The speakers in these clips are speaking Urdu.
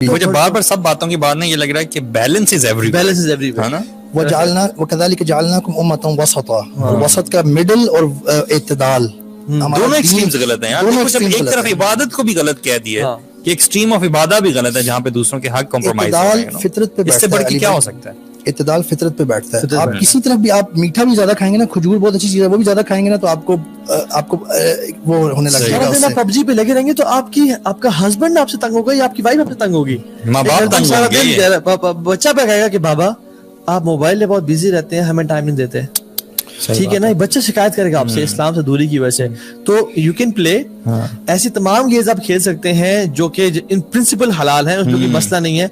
مجھے بار بار سب باتوں کے بعد نا یہ لگ رہا ہے کہ بیلنس از ایوری ویئر نا. وَكَذَلِكَ جَعَلْنَاكُمْ أُمَّةً وَسَطًا, وسط کا مڈل اور اعتدال, دونوں ایکسٹریمز غلط ہیں یار. ایک طرف عبادت کو بھی غلط کہہ دیا کہ ایکسٹریم آف عبادت بھی غلط ہے جہاں پہ دوسروں کے حق کمپرومائز ہو رہے ہیں. فطرت پہ اس سے بڑھ کے کیا ہو سکتا ہے؟ اعتدال فطرت پہ بیٹھتا ہے. آپ کسی طرف بھی آپ میٹھا بھی زیادہ کھائیں گے نا, کھجور بہت اچھی چیز ہے, وہ بھی زیادہ کھائیں گے نا تو آپ کو وہ ہونے لگ جائے گا. پب جی پہ لگے رہیں گے تو آپ کا ہسبینڈ آپ سے تنگ ہوگا یا آپ کی وائف آپ سے تنگ ہوگی, ماں باپ تنگ ہوں گے. بچہ پہ کہے گا کہ بابا آپ موبائل میں بہت بزی رہتے ہیں, ہمیں ٹائم نہیں دیتے. ٹھیک ہے نا, بچہ شکایت کرے گا آپ سے اسلام سے دوری کی وجہ سے. تو یو کین پلے ایسی تمام گیمز آپ کھیل سکتے ہیں جو کہ ان پرنسپل حلال ہیں, اس میں کوئی مسئلہ نہیں ہے.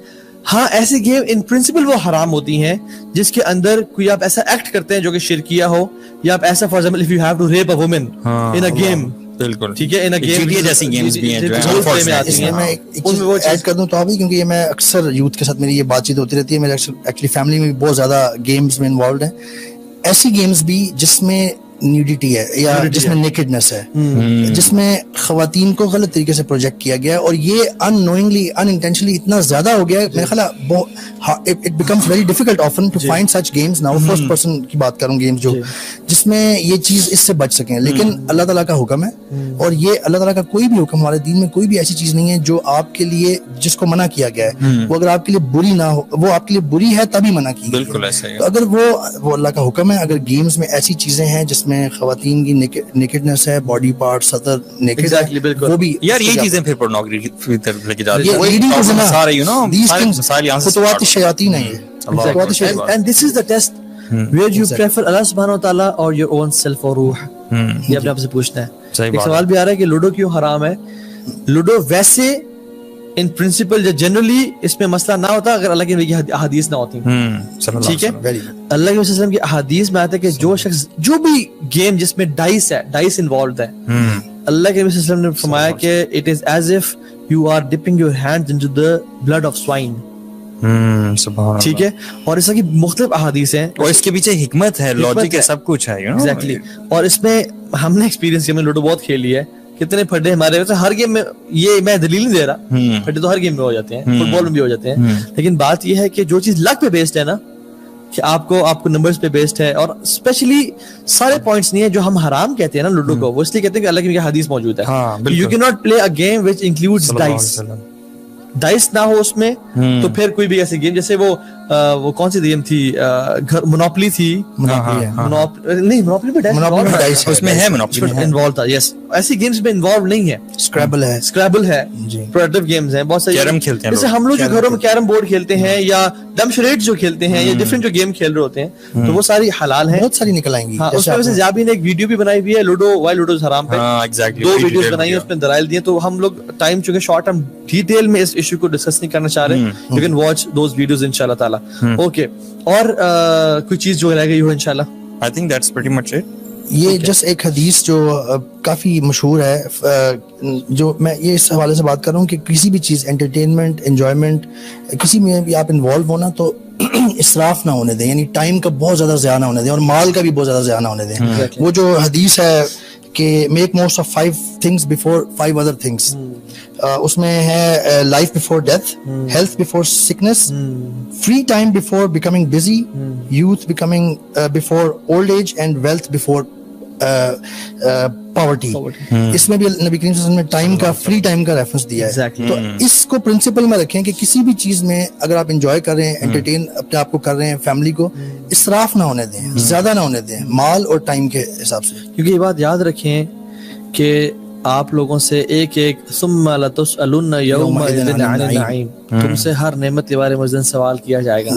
ہاں ایسی گیم ان پرنسپل وہ حرام ہوتی ہیں جس کے اندر کوئی آپ ایسا ایکٹ کرتے ہیں جو کہ شرکیہ ہو, یا آپ ایسا for example if you have to rape a woman in a game. بالکل ٹھیک ہے, ان اے گیم جیسی گیمز بھی ہیں جو اس میں میں ایک چیز ایڈ کر دوں تو ابھی, کیونکہ یہ میں اکثر یوتھ کے ساتھ میری یہ بات چیت ہوتی رہتی ہے, میرے ایکچولی فیملی میں بھی بہت زیادہ گیمز میں انوالوڈ ہیں. ایسی گیمز بھی جس میں نیوڈیٹی ہے یا جس میں نیکڈنس ہے, جس میں خواتین کو غلط طریقے سے پروجیکٹ کیا گیا ہے, اور یہ ان نوئنگلی ان انٹینشنلی اتنا زیادہ ہو گیا ہے, میرے خیال ہے it becomes very difficult often to find such games. Now first person کی بات کروں گیمز جو جس میں یہ چیز اس سے بچ سکیں, لیکن اللہ تعالیٰ کا حکم ہے, اور یہ اللہ تعالیٰ کا کوئی بھی حکم ہمارے دین میں کوئی بھی ایسی چیز نہیں ہے جو آپ کے لیے جس کو منع کیا گیا ہے وہ اگر آپ کے لیے بری نہ ہو, وہ آپ کے لیے بری ہے تبھی منع کی. بالکل ایسا ہے. تو اگر وہ اللہ کا حکم ہے, اگر گیمز میں ایسی چیزیں ہیں جس میں خواتین کی نیکڈنس ہے, باڈی پارٹ سطر نیکڈ ہے, وہ بھی یار یہ چیزیں پھر پورنوگرافی کی طرف لے کے جاتی ہیں. لیڈنگ ٹو زنا, سارے یو نو مسائل یہاں سے خطوات الشیاطین ہیں یہ. And this is the test where you prefer Allah subhanahu wa ta'ala or your own self or روح. یہ اپنے آپ سے پوچھنا ہے. ایک سوال بھی آ رہا ہے کہ لوڈو کیوں حرام ہے. لوڈو ویسے ان پرنسپل جو جنرلی اس میں مسئلہ نہ ہوتا اگر اللہ کے نبی کی احادیث نہ ہوتی. ٹھیک ہے, اللہ کے وسلم کی احادیث میں آتا ہے کہ جو شخص جو بھی گیم جس میں ڈائس ہے, ڈائس انوالوڈ ہے, اللہ کے نبی وسلم نے فرمایا کہ it is as if you are dipping your hands into the blood of swine. ٹھیک ہے, اور اس کی مختلف احادیث ہیں اور اس کے پیچھے حکمت ہے, لاجک ہے, سب کچھ ہے. ایگزیکٹلی. اور اس میں ہم نے ایکسپیرینس کیا, میں لوڈو بہت کھیلی ہے, کتنے پھڈے ہمارے ہر گیم میں, یہ میں دلیل نہیں دے رہا, پھڈے تو ہر گیم میں ہو جاتے ہیں, فٹ بال میں بھی ہو جاتے ہیں, لیکن بات یہ ہے کہ جو چیز لک پہ بیسڈ ہے نا, کہ آپ کو نمبرز پہ بیسڈ ہے, اور اسپیشلی سارے پوائنٹس نہیں ہے جو ہم حرام کہتے ہیں نا لوڈو کو, وہ اس لیے کہتے ہیں کہ اللہ کی حدیث موجود ہے. You can not play a game which includes dice. Dice نہ ہو اس میں تو پھر کوئی بھی ایسی گیم, جیسے وہ کون سی گیم تھی, مونوپلی تھی, نہیں مونوپلی میں ڈائس اس میں ہے, مونوپلی انوالو تھا. یس, ایسی گیمز میں انوالو نہیں ہے. اسکریبل ہے, پروڈکٹیو گیمز ہیں بہت ساری. کیرم کھیلتے ہیں جیسے ہم لوگ جو گھروں میں کیرم بورڈ کھیلتے ہیں یا ڈم شریٹس جو کھیلتے ہیں یا ڈفرینٹ جو گیم کھیل رہے ہوتے ہیں, تو وہ ساری حلال ہیں, بہت ساری نکل آئیں گی. اس میں زیابی نے ایک ویڈیو بھی بنائی ہوئی ہے لوڈو وائی لوڈو حرام پہ, 2 ویڈیوز بنائی ہیں, اس میں دلائل دیے. تو ہم لوگ ٹائم چونکہ شارٹ, ہم ڈیٹیل میں اس ایشو کو ڈسکس نہیں کرنا چاہ رہے. You can watch those videos انشاءاللہ تعالی. اوکے, اور کوئی چیز جو رہ گئی ہو انشاءاللہ. I think that's pretty much it. یہ جس ایک حدیث جو کافی مشہور ہے, جو میں یہ اس حوالے سے بات کر رہا ہوں کہ کسی بھی چیز, انٹرٹینمنٹ, انجوائمنٹ, کسی میں بھی آپ انوالو ہونا تو اسراف نہ ہونے دیں, یعنی ٹائم کا بہت زیادہ ضیاع نہ ہونے دیں, اور مال کا بھی بہت زیادہ ضیاع نہ ہونے دیں. وہ جو حدیث ہے کہ make most of 5 things before 5 other things, اس میں ہے life before death, health before sickness, free time before becoming busy, youth becoming before old age, and wealth before poverty. اس میں بھی نبی کریم صلی اللہ علیہ وسلم نے ٹائم کا, فری ٹائم کا ریفرنس دیا ہے. تو اس کو پرنسپل میں رکھیں کہ کسی بھی چیز میں اگر آپ انجوائے کر رہے ہیں, انٹرٹین اپنے آپ کو کر رہے ہیں, فیملی کو اسراف نہ ہونے دیں, زیادہ نہ ہونے دیں مال اور ٹائم کے حساب سے. کیونکہ یہ بات یاد رکھیں کہ آپ لوگوں سے ایک ثم لتسألن یومئذ عن النعیم, تم سے ہر نعمت کے بارے میں اس دن سوال کیا جائے گا,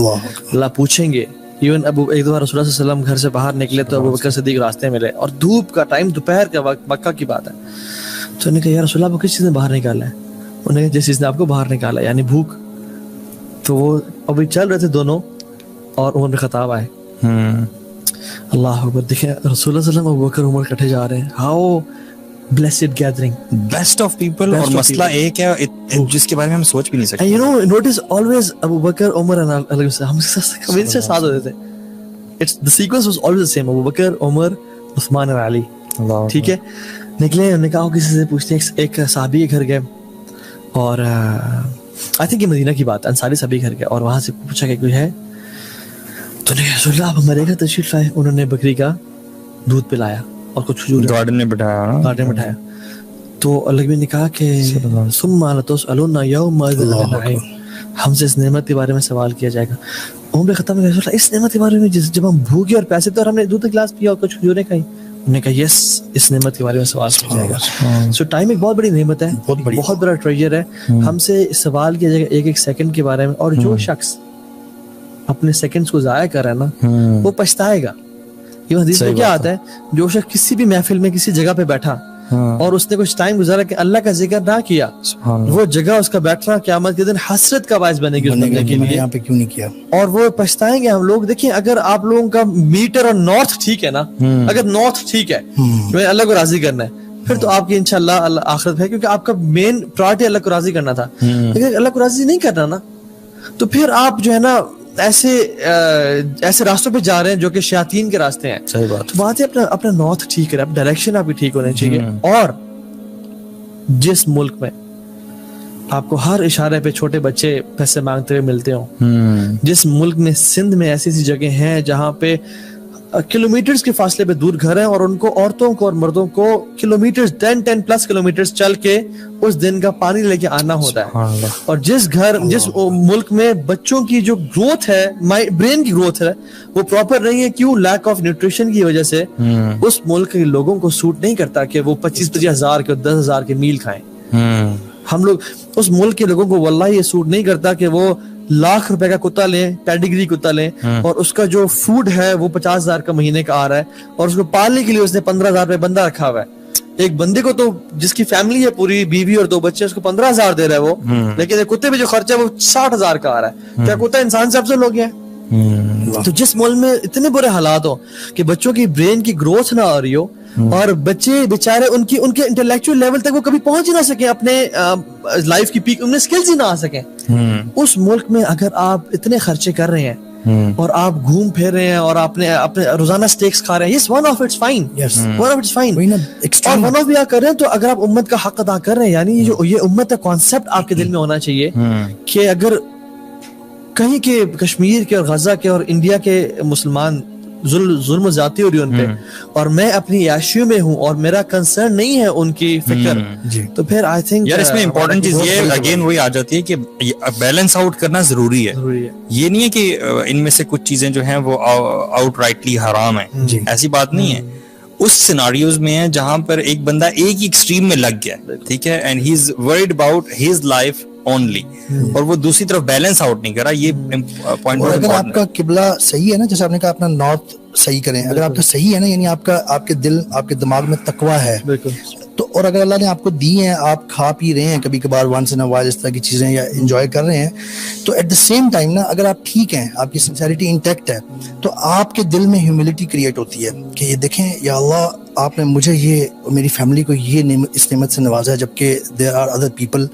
اللہ پوچھیں گے. ایون ایک دفعہ رسول اللہ صلی اللہ علیہ وسلم گھر سے باہر نکلے تو ابو بکر صدیق راستے ملے, اور دھوپ کا ٹائم, دوپہر کا وقت, مکہ کی بات ہے. تو انہوں نے کہا یا رسول اللہ آپ کو کس چیز نے باہر نکالا ہے؟ انہوں نے کہا جس چیز نے آپ کو باہر نکالا یعنی بھوک. تو وہ ابھی چل رہے تھے دونوں, اور عمر بن خطاب آئے. اللہ اکبر, دیکھیں رسول اللہ صلی اللہ علیہ وسلم ابو بکر عمر کٹھے جا رہے ہیں. How blessed gathering, best of people, اور مسئلہ ایک ہے جس کے بارے میں ہم سوچ بھی نہیں سکتے. you know notice always Abu Bakr, Umar and Ali, ہم ہمیشہ ساتھ ہوتے تھے. It's the sequence was always the same, Abu Bakr, Umar, Uthman and Ali. ٹھیک ہے, نکلے, انہوں نے کہا کسی سے پوچھتے ہیں. ایک صحابی کے گھر گئے اور آئی تھنک یہ مدینہ کی بات, انصاری صاحب گھر گیا اور وہاں سے پوچھا کہ کوئی ہے, تو نے رسول اللہ آپ ہمارے گھر تشریف لائے. انہوں نے بکری کا دودھ پلایا اور کچھ کھجور گارڈن میں بٹھایا. تو اللہ نے کہا کہ ثم لتسألن یومئذ عن النعیم, ہم سے اس نعمت کے بارے میں سوال کیا جائے گا. عمر ختم ہے, رسول اللہ اس نعمت کے بارے میں جب ہم بھوکے اور پیاسے تھے اور ہم نے دودھ کا گلاس پیا اور کچھ کھجوریں کھائیں, انہوں نے کہا یس اس نعمت کے بارے میں سوال کیا جائے گا. سو ٹائم ایک بہت بڑی نعمت ہے, بہت بڑا ٹریجر ہے. ہم سے سوال کیا جائے گا ایک ایک سیکنڈ کے بارے میں, اور جو شخص اپنے سیکنڈز کو ضائع کر رہا ہے نا وہ پچھتائے گا. یہ حدیث میں کیا آتا ہے, جو شخص کسی بھی محفل میں کسی جگہ پہ بیٹھا اور اس نے کچھ ٹائم گزارا کہ اللہ کا ذکر نہ کیا, وہ جگہ اس کا بیٹھنا قیامت کے دن حسرت کا باعث بنے گی اس بندے کے لیے, یہاں پہ کیوں نہیں کیا, اور وہ پچھتائیں گے ہم لوگ. دیکھیں اگر آپ لوگوں کا میٹر اور نارتھ ٹھیک ہے نا, اگر نارتھ ٹھیک ہے اللہ کو راضی کرنا ہے, پھر تو آپ کی انشاءاللہ آخرت ہے, کیونکہ آپ کا مین پرائورٹی اللہ کو راضی کرنا تھا. لیکن اللہ کو راضی نہیں کرنا نا, تو پھر آپ جو ہے نا ایسے راستوں پہ جا رہے ہیں جو کہ شیاطین کے راستے ہیں. صحیح بات. بات ہے اپنا نارتھ ٹھیک کرے, ڈائریکشن آپ کی ٹھیک ہونے چاہیے. اور جس ملک میں آپ کو ہر اشارے پہ چھوٹے بچے پیسے مانگتے ہوئے ملتے ہوں, جس ملک میں سندھ میں ایسی ایسی جگہ ہیں جہاں پہ کلومیٹرز کے فاصلے پہ دور گھر ہیں, اور ان کو عورتوں کو اور مردوں کو کلومیٹرز 10+ کلومیٹرز چل کے اس دن کا پانی لے کے آنا ہوتا ہے. اور جس ملک میں بچوں کی جو گروتھ ہے, برین کی گروتھ ہے, وہ پراپر نہیں ہے. کیوں؟ لیک آف نیوٹریشن کی وجہ سے. اس ملک کے لوگوں کو سوٹ نہیں کرتا کہ وہ 25-25 ہزار کے 10,000 کے میل کھائیں. ہم لوگ اس ملک کے لوگوں کو واللہ یہ سوٹ نہیں کرتا کہ وہ لاکھ روپے کا کتا لیں, پیڈیگری کتا لیں, اور اس کا جو فوڈ ہے وہ 50,000 کا مہینے کا آ رہا ہے, اور اس کو پالنے کے لیے اس نے 15,000 روپے بندہ رکھا ہوا ہے. ایک بندے کو تو جس کی فیملی ہے پوری, بیوی اور 2 بچے, اس کو 15,000 دے رہا ہے وہ, لیکن کتے پہ جو خرچہ ہے وہ 60,000 کا آ رہا ہے. کیا کتا انسان سے افضل ہو گیا ہے؟ تو جس ملک میں اتنے برے حالات ہو کہ بچوں کی برین کی گروتھ نہ آ رہی ہو, اور بچے بیچارے ان کے انٹلیکچوئل لیول تک وہ کبھی پہنچ ہی نہ سکیں, اپنے لائف کی پیک, انہیں سکلز ہی نہ آ سکیں, اس ملک میں اگر آپ اتنے خرچے کر رہے ہیں اور آپ گھوم پھر رہے ہیں اور آپ نے اپنے روزانہ سٹیکس کھا رہے ہیں, yes, one of it's fine, اور one of بھی آپ کر رہے ہیں, تو اگر آپ امت کا حق ادا کر رہے ہیں, یعنی یہ امت کا کانسیپٹ آپ کے دل میں ہونا چاہیے کہ اگر کہیں کے کشمیر کے اور غزہ کے اور انڈیا کے مسلمان ظلم و زیادتی ہو رہی ہے ان پہ, اور میں اپنی عیاشیوں میں ہوں اور میرا کنسرن نہیں ہے ان کی فکر, تو پھر آئی تھنک یار اس میں امپورٹنٹ چیز یہ اگین وہی آ جاتی ہے کہ بیلنس آؤٹ کرنا ضروری ہے. یہ نہیں ہے کہ ان میں سے کچھ چیزیں جو ہیں وہ آؤٹ رائٹلی حرام ہیں, ایسی بات نہیں ہے. اس سیناریوز میں ہے جہاں پر ایک بندہ ایک ہی ایکسٹریم میں لگ گیا, ٹھیک ہے, and he is word about his life only, اور وہ دوسری طرف بیلنس آؤٹ نہیں کرا. یہ پوائنٹ اگر آپ کا قبلہ صحیح ہے نا, جیسے آپ نے کہا اپنا نارتھ صحیح کریں, اگر آپ کا صحیح ہے نا, یعنی آپ کے دل آپ کے دماغ میں تقوی ہے, تو اور اگر اللہ نے آپ کو دی ہیں, آپ کھا پی رہے ہیں کبھی کبھار ونس ان اے وائل اس طرح کی چیزیں, یا انجوائے کر رہے ہیں, تو ایٹ دا سیم ٹائم نا اگر آپ ٹھیک ہیں, آپ کی سنسیریٹی انٹیکٹ ہے, تو آپ کے دل میں ہیوملٹی کریٹ ہوتی ہے کہ یہ دیکھیں یا اللہ آپ نے مجھے یہ میری فیملی کو یہ اس نعمت سے نوازا ہے, جبکہ دیر آر ادر پیپل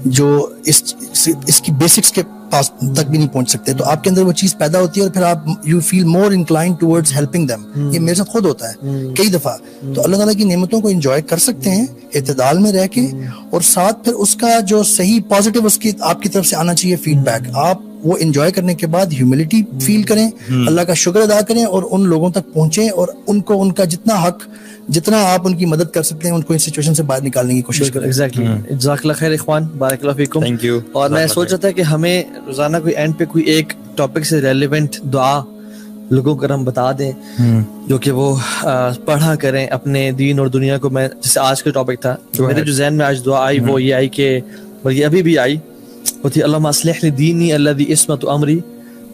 جو اس کی بیسکس کے پاس تک بھی نہیں پہنچ سکتے. تو آپ کے اندر وہ چیز پیدا ہوتی ہے, اور پھر آپ you feel more inclined towards helping them. یہ میرے ساتھ خود ہوتا ہے کئی دفعہ. تو اللہ تعالیٰ کی نعمتوں کو انجوائے کر سکتے ہیں اعتدال میں رہ کے, اور ساتھ پھر اس کا جو صحیح پازیٹیو اس کی آپ کی طرف سے آنا چاہیے فیڈ بیک, آپ وہ انجوائے کرنے کے بعد ہیوملٹی فیل کریں, اللہ کا شکر ادا کریں, اور ان لوگوں تک پہنچیں, اور ان کو ان کا جتنا حق, جتنا آپ ان کی مدد کر سکتے ہیں, ان کو اس سچویشن سے باہر نکالنے کی کوشش کریں. ایگزیکٹلی. جزاک اللہ خیر اخوان, بارک اللہ فیکم. Thank you. اور میں سوچ رہا تھا کہ ہمیں روزانہ کوئی اینڈ پہ کوئی ایک ٹاپک سے ریلیونٹ دعا لوگوں کو ہم بتا دیں جو کہ وہ پڑھا کریں اپنے دین اور دنیا کو. میں جیسے آج کا ٹاپک تھا, میرے جو ذہن میں آج دعا آئی وہ یہ آئی کہ, بلکہ ابھی بھی آئی, وہ تھی اللہم اصلح لی دینی الذی عصمت امری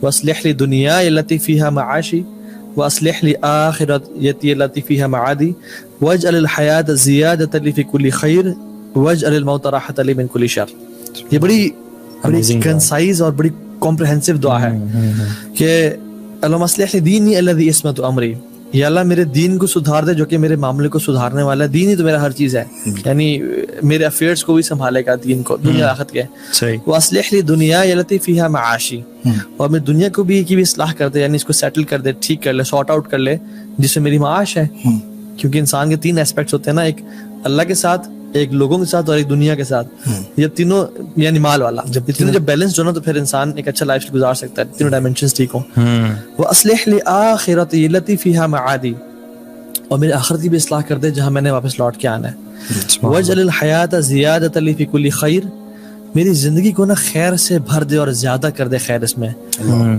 واصلح لی دنیای التی فیہا معاشی واصلح لی آخرتی التی فیہا معادی واجعل الحیاۃ زیادۃ لی فی کل خیر واجعل الموت راحۃ لی من کل شر. یہ بڑی کنسائز اور بڑی کمپریہنسو دعا ہے کہ اللہم اصلح لی دینی الذی عصمت امری, یا اللہ میرے دین کو سدھار دے جو کہ میرے معاملے کو سدھارنے والا ہے. دین ہی تو میرا ہر چیز ہے, یعنی میرے افیئرس کو بھی سنبھالے گا, دین کو, دنیا آخرت کے. واصلح لی دنیای التی فیہا معاشی, اور میں دنیا کو بھی کی بھی اصلاح کر دے, یعنی اس کو سیٹل کر دے, ٹھیک کر لے, سارٹ آؤٹ کر لے, جس سے میری معاش ہے. کیونکہ انسان کے 3 ایسپیکٹس ہوتے ہیں نا, ایک اللہ کے ساتھ, ایک لوگوں کے ساتھ اور ایک دنیا کے ساتھ, یہ تینوں یعنی مال والا, جب تینوں جب بیلنس جو نا تو پھر انسان ایک اچھا لائف گزار سکتا ہے, تینوں ڈائمینشنز ٹھیک ہوں. وَأَصْلِحْ لِآخِرَتِي الَّتِي فِيهَا مَعَادِي, اور میری آخرت کی بھی اصلاح کر دے جہاں میں نے واپس لوٹ کے آنا ہے. وَاجْعَلِ الْحَيَاةَ زِيَادَةً لِي فِي كُلِّ خَيْرٍ, میری زندگی کو نا خیر سے بھر دے اور زیادہ کر دے خیر اس میں.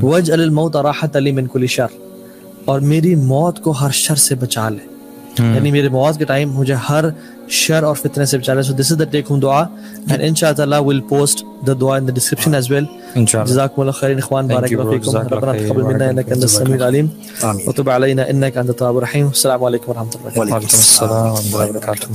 وَاجْعَلِ الْمَوْتَ رَاحَةً لِي مِنْ كُلِّ شَرٍ, اور میری موت کو ہر شر سے بچا لے, یعنی میرے موت کے ٹائم مجھے ہر شر اور فتنے سے بچا لے. So this is the take home dua, and inshallah we'll post the dua in the description as well. جزاكم الله خير اخوان, بارك الله فيكم, ربنا تقبل منا انك انت السميع العليم وتب علينا انك انت التواب الرحيم. السلام عليكم ورحمة الله وبركاته. وعليكم السلام ورحمة الله وبركاته.